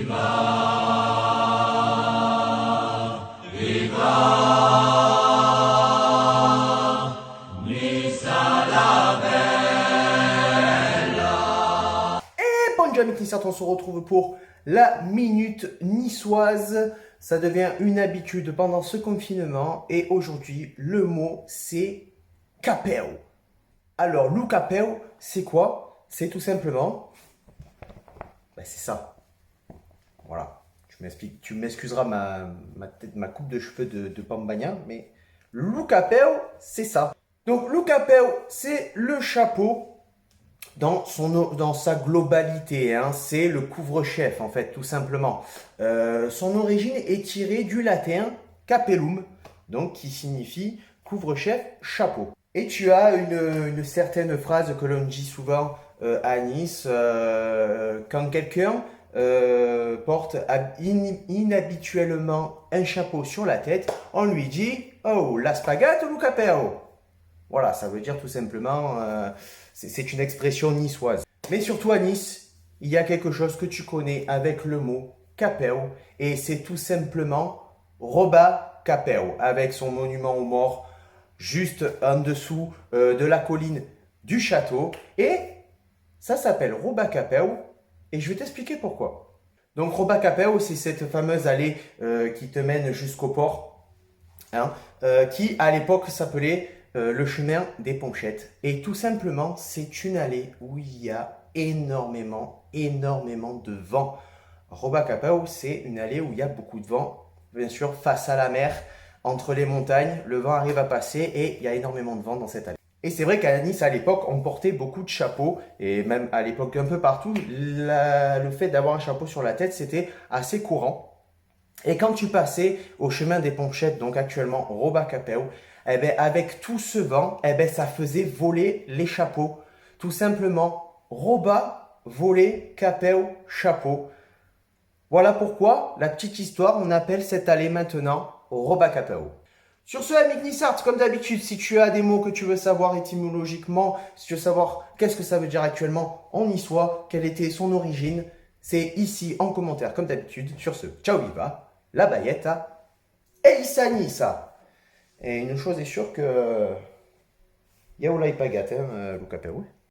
Bonjour amis Nissart, on se retrouve pour la minute niçoise. Ça devient une habitude pendant ce confinement et aujourd'hui le mot c'est capeu. Alors le capeu c'est quoi? C'est tout simplement, c'est ça. Voilà, tu m'excuseras ma coupe de cheveux de Pambagna, mais le capeu c'est ça. Donc le capeu c'est le chapeau. Dans sa globalité, hein, c'est le couvre-chef en fait, tout simplement. Son origine est tirée du latin capellum, donc qui signifie couvre-chef, chapeau. Et tu as une certaine phrase que l'on dit souvent à Nice, quand quelqu'un porte inhabituellement un chapeau sur la tête, on lui dit « Oh, la spaghetti ou le capello ?» Voilà, ça veut dire tout simplement, c'est une expression niçoise. Mais surtout à Nice, il y a quelque chose que tu connais avec le mot capeu, et c'est tout simplement Roba Capeu, avec son monument aux morts juste en dessous de la colline du château. Et ça s'appelle Roba Capeu, et je vais t'expliquer pourquoi. Donc Roba Capeu, c'est cette fameuse allée qui te mène jusqu'au port, hein, qui à l'époque s'appelait le chemin des Ponchettes. Et tout simplement, c'est une allée où il y a énormément de vent. Roba Capeu, c'est une allée où il y a beaucoup de vent, bien sûr, face à la mer, entre les montagnes, le vent arrive à passer et il y a énormément de vent dans cette allée. Et c'est vrai qu'à Nice, à l'époque, on portait beaucoup de chapeaux, et même à l'époque un peu partout, le fait d'avoir un chapeau sur la tête, c'était assez courant. Et quand tu passais au chemin des Ponchettes, donc actuellement Roba Capeu, eh ben, avec tout ce vent, eh ben, ça faisait voler les chapeaux. Tout simplement, Roba, voler, Capeu, chapeau. Voilà pourquoi, la petite histoire, on appelle cette allée maintenant Roba Capeu. Sur ce, ami Nissart, comme d'habitude, si tu as des mots que tu veux savoir étymologiquement, si tu veux savoir qu'est-ce que ça veut dire actuellement en niçois, quelle était son origine, c'est ici en commentaire, comme d'habitude. Sur ce, ciao viva, la bayetta, et Issa Nissa. Et une chose est sûre que... Yaoulai Pagat, hein, Luca Perou.